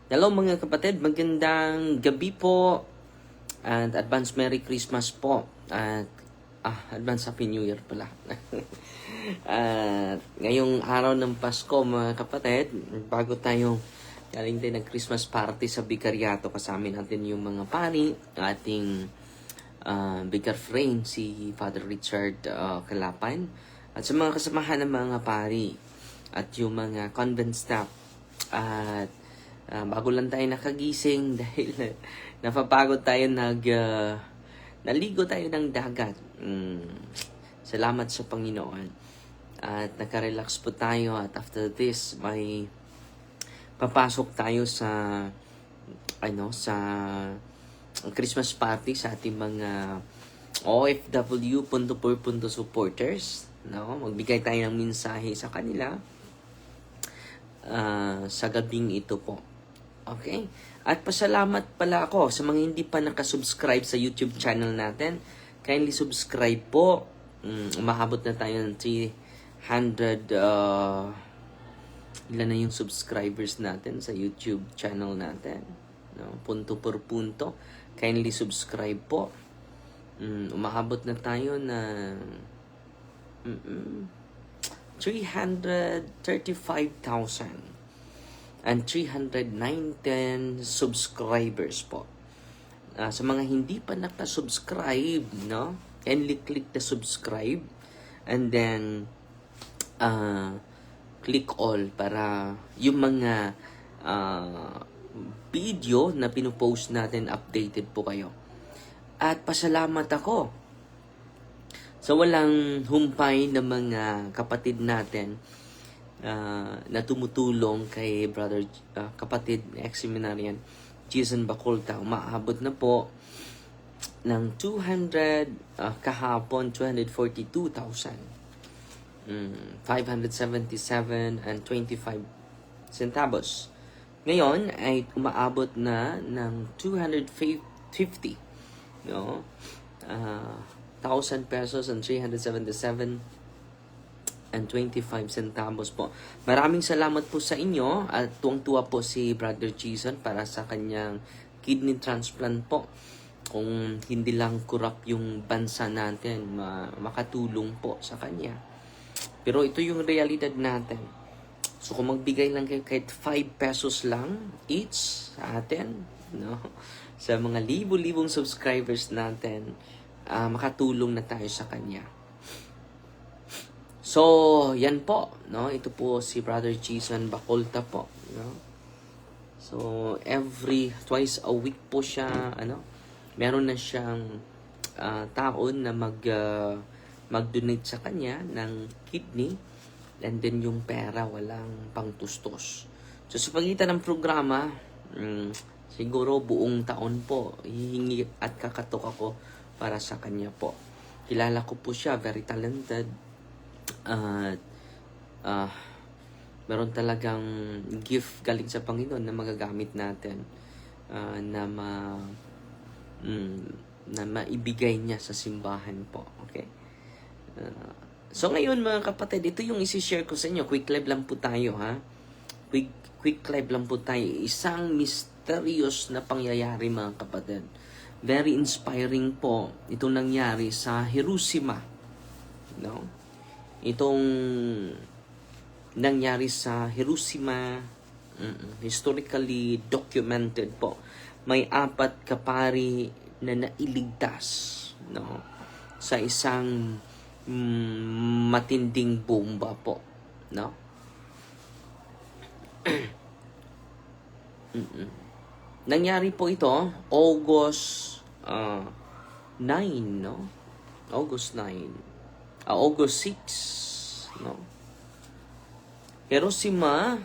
Hello mga kapatid, magandang gabi po at advance Merry Christmas po at advance Happy New Year pala. At ngayong araw ng Pasko mga kapatid, bago tayo galing din ng Christmas party sa Bicaryato, kasama natin yung mga pari, ating Vicar Frame, si Father Richard Calapan, at sa mga kasamahan ng mga pari at yung mga convent staff. At bago lang tayo nakagising dahil napapagod tayo, naligo tayo ng dagat. Salamat sa Panginoon. At nakarelax po tayo, at after this may papasok tayo sa sa Christmas party sa ating mga OFW punto supporters, no? Magbigay tayo ng mensahe sa kanila sa gabing ito po. Okay? At pasalamat pala ako sa mga hindi pa nakasubscribe sa YouTube channel natin. Kindly subscribe po. Umahabot na tayo ng 300 ilan na yung subscribers natin sa YouTube channel natin, no? Punto por punto. Kindly subscribe po. Umahabot na tayo na 335,000 and 319 subscribers po. Sa mga hindi pa nakasubscribe, no? Kindly click the subscribe and then click all para yung mga video na pinupost natin, updated po kayo. At pasalamat ako sa walang humpay na mga kapatid natin na tumutulong kay brother, kapatid ex-seminarian Jason Bacolta. Umaabot na po ng 200 kahapon 242,577 and 25 centavos. Ngayon ay umaabot na ng 250, no? 1,000 pesos and 377 and 25 centavos po. Maraming salamat po sa inyo, at tuwang-tuwa po si Brother Jason para sa kanyang kidney transplant po. Kung hindi lang kurap yung bansa natin, makatulong po sa kanya. Pero ito yung realidad natin. So kung magbigay lang kayo kahit 5 pesos lang each sa atin, no? Sa mga libo-libong subscribers natin, makatulong na tayo sa kanya. So, yan po, no? Ito po si Brother Jason Bacolta po, no? So, twice a week po siya, meron na siyang taon na mag-donate sa kanya ng kidney, and then yung pera walang pangtustos. So, sa pagitan ng programa, siguro buong taon po, hihingi at kakatok ako para sa kanya po. Kilala ko po siya, very talented. At meron talagang gift galing sa Panginoon na magagamit natin, na maibigay niya sa simbahan po. Okay? So ngayon mga kapatid, ito yung isi-share ko sa inyo. Quick live lang po tayo, ha? Quick live lang po tayo. Isang mysterious na pangyayari mga kapatid. Very inspiring po itong nangyari sa Hiroshima, no? Itong nangyari sa Hiroshima, historically documented po. May 4 kapari na nailigtas, no? Sa isang matinding bomba po, no? Nangyari po ito August 9, no? August 6, no? Hiroshima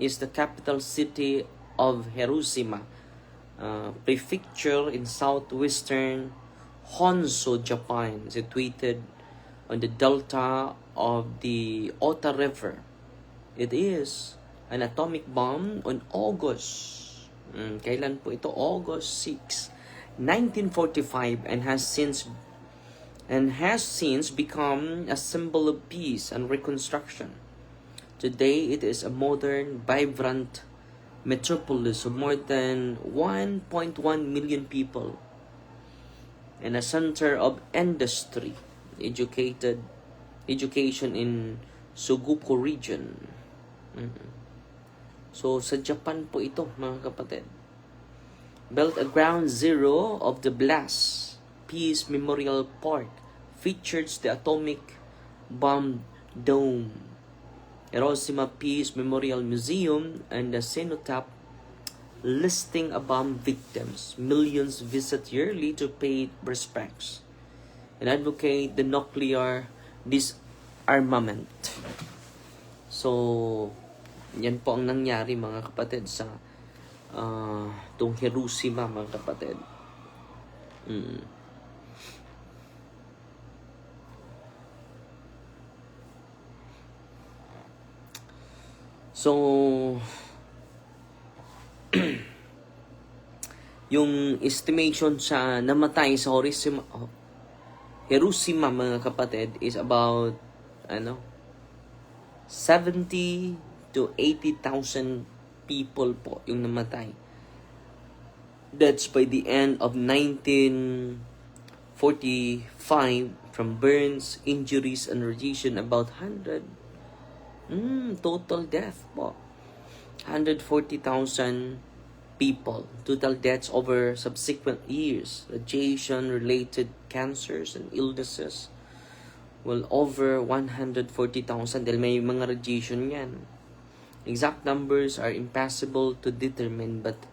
is the capital city of Hiroshima Prefecture in southwestern Honshu, Japan, situated on the delta of the Ota River. It is an atomic bomb on kailan po ito? August 6, 1945, and has since become a symbol of peace and reconstruction. Today, it is a modern, vibrant metropolis of more than 1.1 million people and a center of industry, education in Suguko region. So, sa Japan po ito, mga kapatid. Built a ground zero of the Blast Peace Memorial Park, features the atomic bomb dome, Hiroshima Peace Memorial Museum, and the cenotaph listing a bomb victims. Millions visit yearly to pay respects and advocate the nuclear disarmament. So, yan po ang nangyari, mga kapatid, sa itong Hiroshima, mga kapatid. So, yung estimation sa namatay sa Hiroshima, mga kapatid, is about 70 to 80,000 people po yung namatay. That's by the end of 1945 from burns, injuries, and radiation. About 100 total death po. 140,000 people. Total deaths over subsequent years. Radiation-related cancers and illnesses. Well, over 140,000 dahil may mga radiation yan. Exact numbers are impossible to determine, but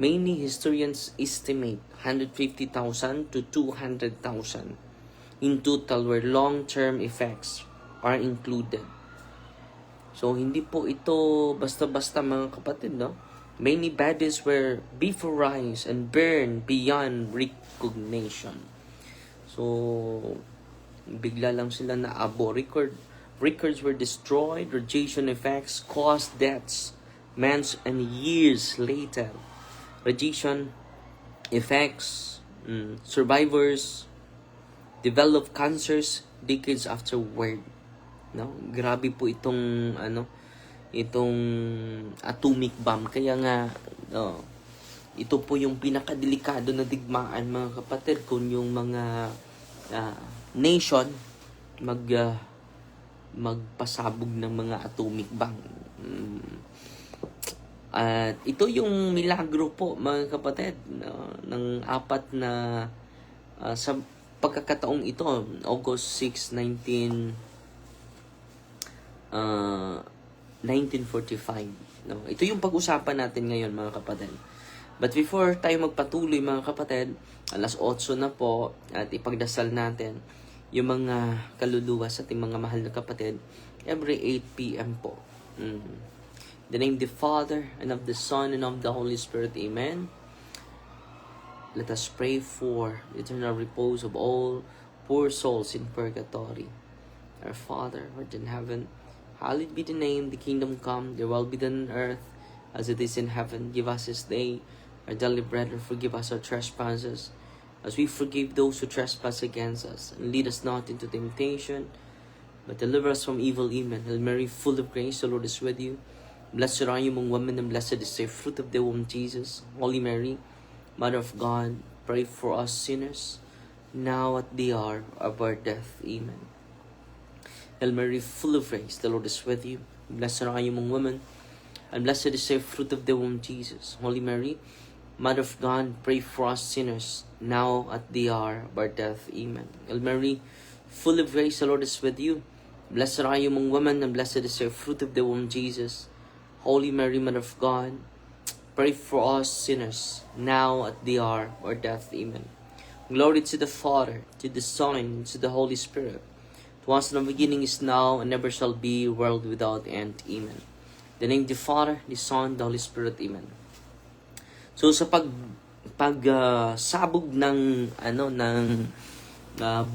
many historians estimate 150,000 to 200,000 in total, where long-term effects are included. So, hindi po ito basta-basta, mga kapatid, no? Many bodies were vaporized and burned beyond recognition. So, bigla lang sila naabo. Records were destroyed. Radiation effects caused deaths months and years later. Radiation effects, survivors developed cancers decades afterward. No? Grabe po itong itong atomic bomb. Kaya nga ito po yung pinakadelikado na digmaan, mga kapatid, kung yung mga nation magpasabog ng mga atomic bomb. At ito yung milagro po, mga kapatid, ng apat na sa pagkakataong ito, August 6, 1945. No? Ito yung pag-usapan natin ngayon, mga kapatid. But before tayo magpatuloy, mga kapatid, alas 8 na po, at ipagdasal natin yung mga kaluluwa sa ating mga mahal na kapatid every 8 p.m. po. In the name of the Father, and of the Son, and of the Holy Spirit. Amen. Let us pray for the eternal repose of all poor souls in purgatory. Our Father, who art in heaven, hallowed be the name, the kingdom come, your will be done on earth as it is in heaven. Give us this day our daily bread, and forgive us our trespasses, as we forgive those who trespass against us. And lead us not into temptation, but deliver us from evil. Amen. Hail Mary, full of grace, the Lord is with you. Blessed are you among women, and blessed is the fruit of the womb, Jesus. Holy Mary, Mother of God, pray for us sinners, now at the hour of our death. Amen. Hail Mary, full of grace, the Lord is with you. Blessed are you among women, and blessed is the fruit of the womb, Jesus. Holy Mary, Mother of God, pray for us sinners, now at the hour of our death. Amen. Hail Mary, full of grace, the Lord is with you. Blessed are you among women, and blessed is the fruit of the womb, Jesus. Holy Mary, Mother of God, pray for us sinners, now at the hour of our death. Amen. Glory to the Father, to the Son, and to the Holy Spirit. It was in the beginning, is now, and never shall be, world without end. Amen. In the name of the Father, the Son, the Holy Spirit. Amen. So sa pagsabog ng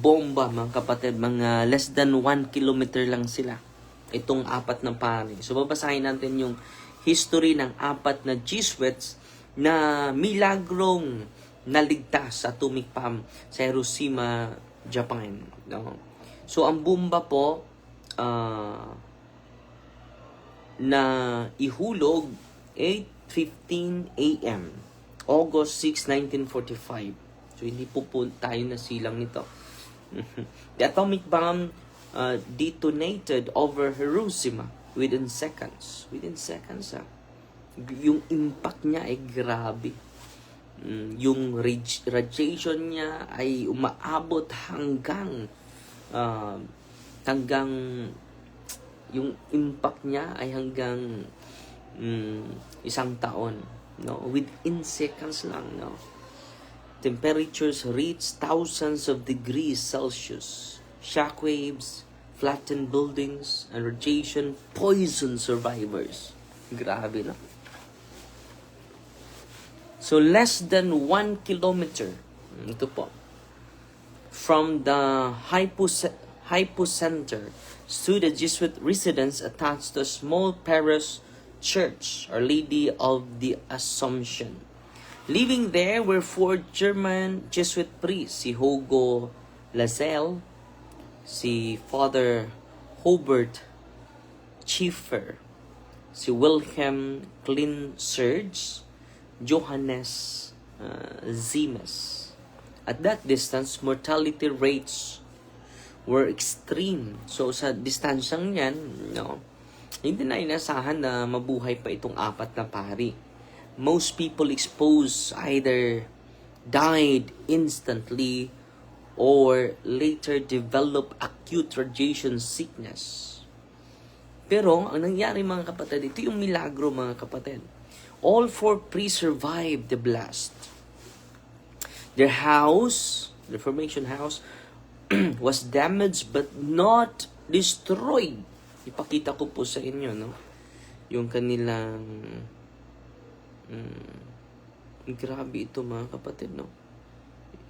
bomba, mga kapatid, mga less than 1 kilometer lang sila, itong apat na pari. So babasahin natin yung history ng apat na Jesuits na milagrong naligtas sa atomic bomb sa Hiroshima, Japan. No? So ang bomba po na ihulog 8:15 a.m. August 6, 1945. So hindi po tayo nasilang nito. The atomic bomb detonated over Hiroshima within seconds. Within seconds, yung impact niya ay grabe. Yung radiation niya ay umaabot hanggang yung impact niya ay hanggang isang taon, no? Within seconds lang, no? Temperatures reach thousands of degrees Celsius. Shockwaves flattened buildings, and radiation poisoned survivors. Grabe, no? So less than 1 kilometer, ito po, from the hypocenter stood a Jesuit residence attached to a small parish church, Our Lady of the Assumption. Living there were 4 German Jesuit priests, si Hugo Lazel, si Father Hubert Schiffer, si Wilhelm Klinserge, Johannes Zimes. At that distance, mortality rates were extreme. So sa distansyang yan, no, hindi na inasahan na mabuhay pa itong 4 na pari. Most people exposed either died instantly or later developed acute radiation sickness. Pero ang nangyari, mga kapatid, ito yung milagro, mga kapatid. All 4 priests survived the blast. Their house, the formation house, was damaged but not destroyed. Ipakita ko po sa inyo, no? Yung kanilang grabe ito, mga kapatid, no?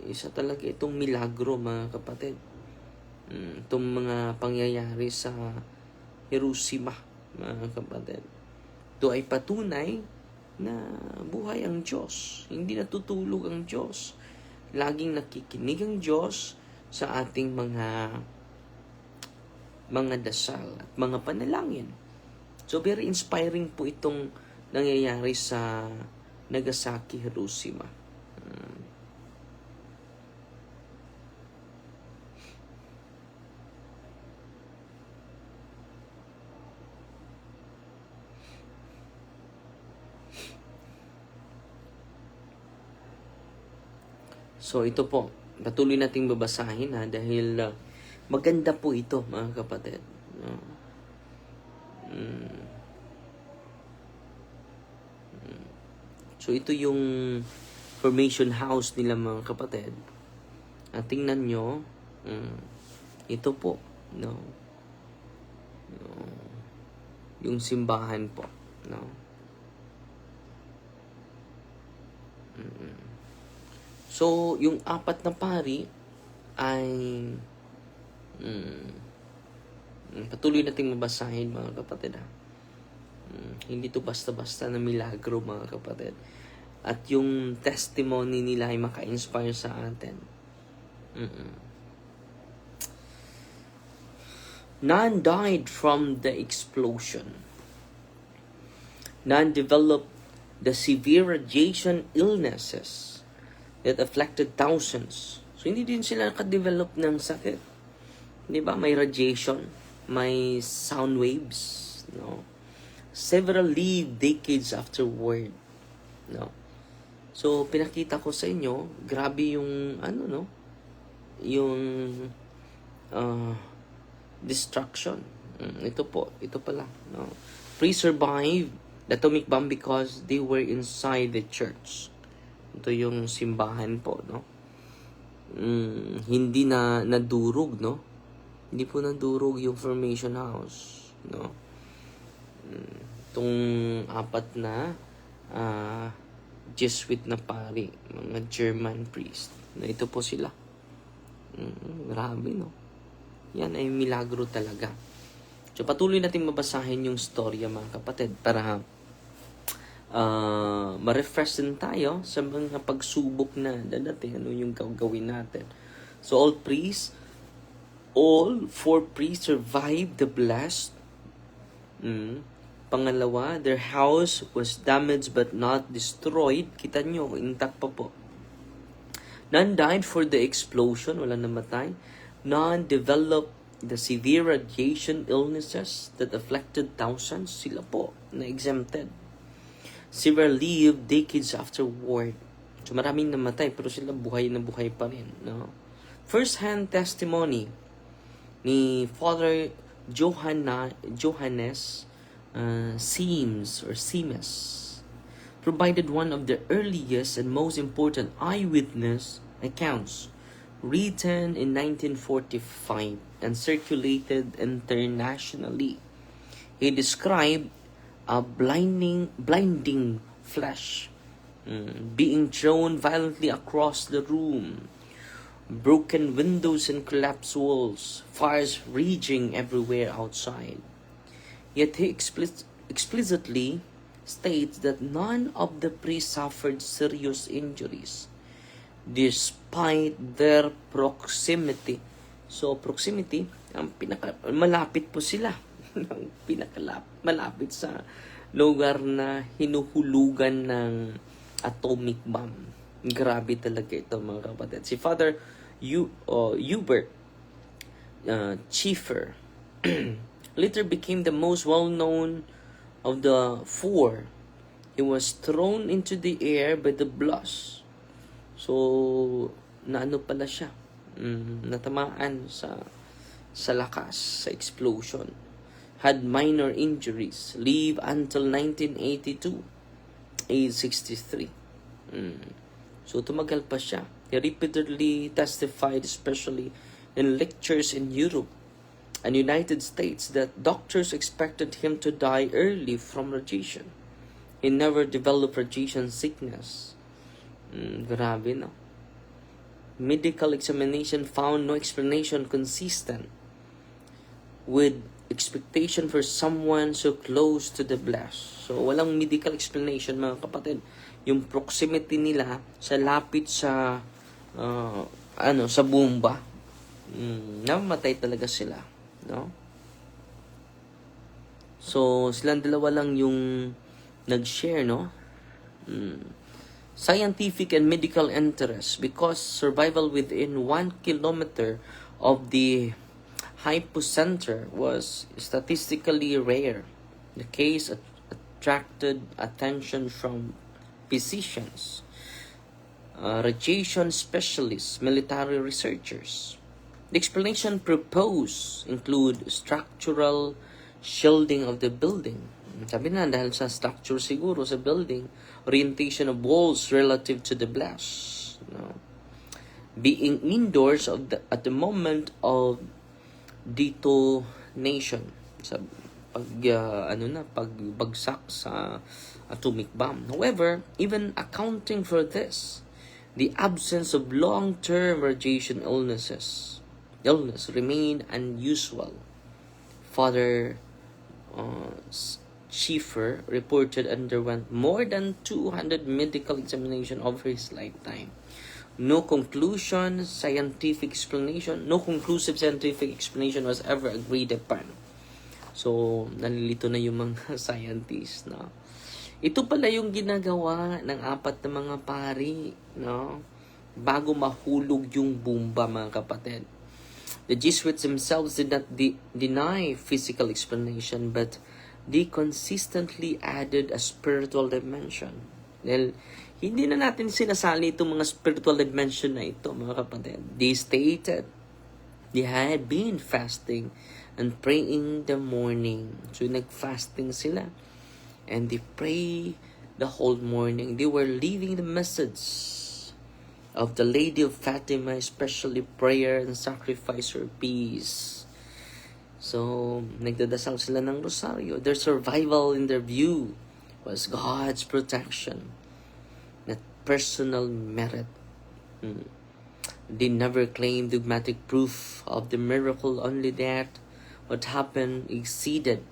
Isa talaga itong milagro, mga kapatid. Itong mga pangyayari sa Hiroshima, mga kapatid. Ito ay patunay na buhay ang Diyos. Hindi natutulog ang Diyos. Laging nakikinig ang Diyos sa ating mga dasal at mga panalangin. So very inspiring po itong nangyayari sa Nagasaki, Hiroshima. So ito po, patuloy nating babasahin, dahil maganda po ito, mga kapatid. So ito yung formation house nila, mga kapatid. At tingnan nyo, ito po, no? Yung simbahan po, no? So, yung 4 na pari ay patuloy nating mabasahin, mga kapatid, hindi to basta-basta na milagro, mga kapatid. At yung testimony nila ay maka-inspire sa atin. None died from the explosion. None developed the severe radiation illnesses that afflicted thousands. So, hindi din sila nakadevelop ng sakit. Di ba? May radiation, may sound waves, no? Several lived decades afterward, no? So, pinakita ko sa inyo, grabe yung, no? Yung destruction. Ito pala, no? Pre-survived the atomic bomb because they were inside the church. Ito yung simbahan po, no? Hindi na nadurog, no? Hindi po nadurog yung formation house, no? Itong 4 na Jesuit na pari, mga German priest, na ito po sila. Grabe, no? Yan ay milagro talaga. So, patuloy natin mabasahin yung storya, mga kapatid, para ma-refresh din tayo sa mga pagsubok na dadating, ano yung gagawin natin. So, all 4 priests survived the blast. Pangalawa, their house was damaged but not destroyed. Kita nyo, intact pa po. None died for the explosion, wala namatay. None developed the severe radiation illnesses that afflicted thousands. Sila po na exempted. Several lived decades afterward. So maraming namatay pero sila buhay na buhay pa rin. No? First-hand testimony ni Father Johannes Simes provided one of the earliest and most important eyewitness accounts, written in 1945 and circulated internationally. He described a blinding flash being thrown violently across the room, broken windows and collapsed walls, fires raging everywhere outside. Yet he explicitly states that none of the priests suffered serious injuries despite their proximity. So, proximity, ang malapit po sila. Malapit sa lugar na hinuhulugan ng atomic bomb. Grabe talaga ito, mga kapatid. Si Father Hubert Schiffer later became the most well-known of the four. He was thrown into the air by the blast. So, naano pala siya? Natamaan sa lakas, sa explosion. Had minor injuries. Lived until 1982. Age 63. So, tumagal pa siya. He repeatedly testified, especially in lectures in Europe and United States, that doctors expected him to die early from radiation. He never developed radiation sickness. Grabe, no? Medical examination found no explanation consistent with expectation for someone so close to the blast. So, walang medical explanation, mga kapatid. Yung proximity nila sa lapit sa sa bomba, namatay talaga sila. No? So, silang dalawa lang yung nag-share, no? Scientific and medical interest, because survival within 1 kilometer of the hypocenter was statistically rare. The case attracted attention from physicians, radiation specialists, military researchers. The explanation proposed include structural shielding of the building. Sabi na, dahil sa structure siguro sa building, orientation of walls relative to the blast. No? Being indoors at the moment of detonation. Sa pagbagsak sa atomic bomb. However, even accounting for this, the absence of long-term radiation illness remained unusual. Father Schiffer reported underwent more than 200 medical examinations over his lifetime. No conclusive scientific explanation was ever agreed upon. So, nalilito na yung mga scientists, no? Ito pala yung ginagawa ng 4 na mga pari, no? Bago mahulog yung bomba, mga kapatid. The Jesuits themselves did not deny physical explanation, but they consistently added a spiritual dimension. Dahil hindi na natin sinasali itong mga spiritual dimension na ito, mga kapatid. They stated they had been fasting and praying the morning. So, nag-fasting sila. And they pray the whole morning. They were living the message of the Lady of Fatima, especially prayer and sacrifice or peace. So, nagdadasal sila ng rosaryo. Their survival in their view was God's protection, not personal merit. They never claimed dogmatic proof of the miracle, only that what happened exceeded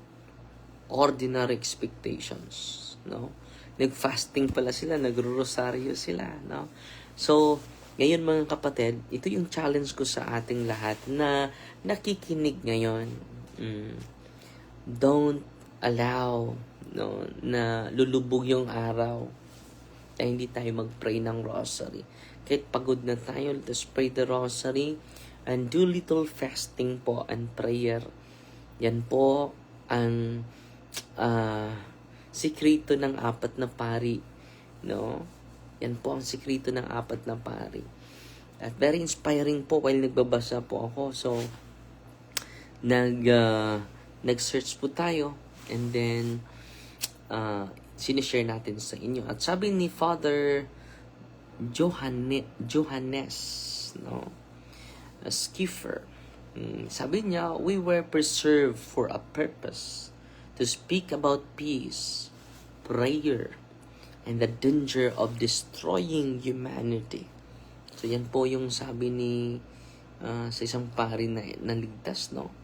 ordinary expectations. No? Nag-fasting pala sila, nagro-rosaryo sila. No? So, ngayon mga kapatid, ito yung challenge ko sa ating lahat na nakikinig ngayon. Don't allow, no, na lulubog yung araw. Kaya hindi tayo mag-pray ng rosary. Kahit pagod na tayo, let us pray the rosary and do little fasting po and prayer. Yan po ang sikreto ng apat na pari. No? Yan po ang sikreto ng apat na pari. At very inspiring po while nagbabasa po ako. So, nag-search po tayo and then sinishare natin sa inyo. At sabi ni Father Johannes, no, Skiffer, sabi niya, we were preserved for a purpose to speak about peace, prayer, and the danger of destroying humanity. So yan po yung sabi ni sa isang pari na naligtas, no?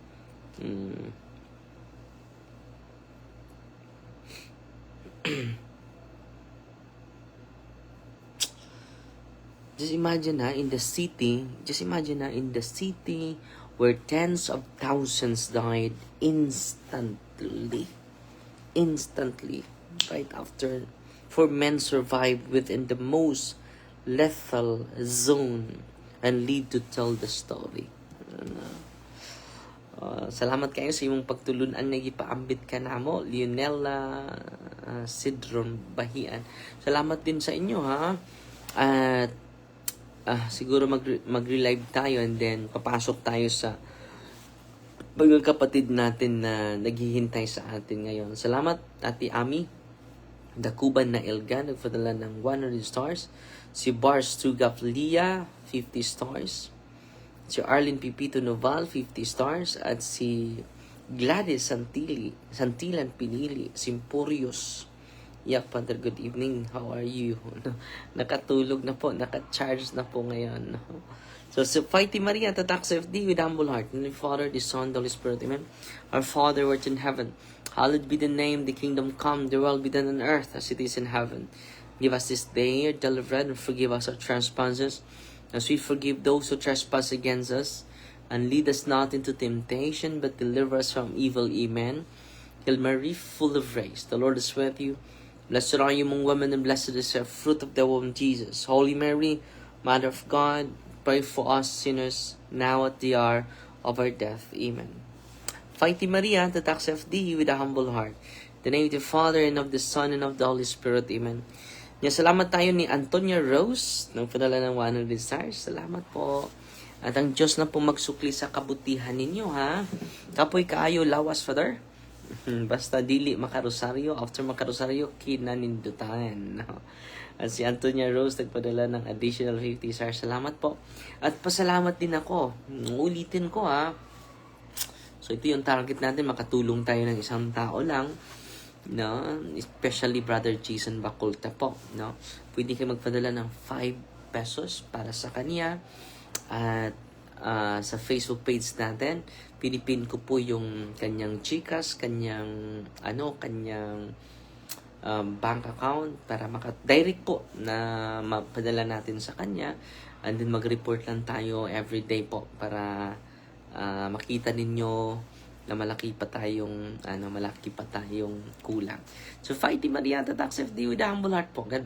Just imagine in the city where tens of thousands died instantly, right after, for men survived within the most lethal zone and live to tell the story. Salamat kayo sa imong pagtulunan nga gipaambit ka namo, Leonela Sidron Bahian. Salamat din sa inyo, ha. At siguro mag-relive tayo and then papasok tayo sa mga kapatid natin na naghihintay sa atin ngayon. Salamat, Ate Ami Dakuban na Elga, nagpadala ng 100 stars. Si Bars Tugaf Lia, 50 stars. Si Arlene Pipito Noval, 50 stars. At si Gladys Santilan Pinili, Simpurios. Yak, Father, good evening. How are you? Nakatulog na po, nakacharge na po ngayon. So, Fighty Maria, Tatak FD with humble heart. In the Father, the Son, the Holy Spirit. Amen. Our Father, who art in heaven, hallowed be the name, the kingdom come, the will be done on earth as it is in heaven. Give us this day our daily bread, and forgive us our trespasses, as we forgive those who trespass against us. And lead us not into temptation, but deliver us from evil. Amen. Hail Mary, full of grace, the Lord is with you. Blessed are you among women, and blessed is the fruit of the womb, Jesus. Holy Mary, Mother of God, pray for us sinners, now at the hour of our death. Amen. Fighty Maria, Tatak FD with a humble heart. In the name of the Father, and of the Son, and of the Holy Spirit. Amen. Salamat tayo ni Antonia Rose, nang padala ng 100 stars. Salamat po. At ang Diyos na po magsukli sa kabutihan ninyo, ha. Kapoy kaayo lawas, Father. Basta dili makarosaryo, after makarosaryo kinanindutan. At si Antonia Rose nagpadala ng additional 50 stars. Salamat po. At pasalamat din ako. Ulitin ko, ha. So ito yung target natin, makatulong tayo ng isang tao lang, no? Especially Brother Jason Bacolta po, no? Pwede kayo magpadala ng 5 pesos para sa kanya. At sa Facebook page natin, pinipin ko po yung kanyang Gcash, kanyang bank account para direct po na mapadala natin sa kanya, and then mag-report lang tayo everyday po para makita ninyo na malaki pa tayong kulang. So, Fighty Maria, Tatak FD with a humble heart po. God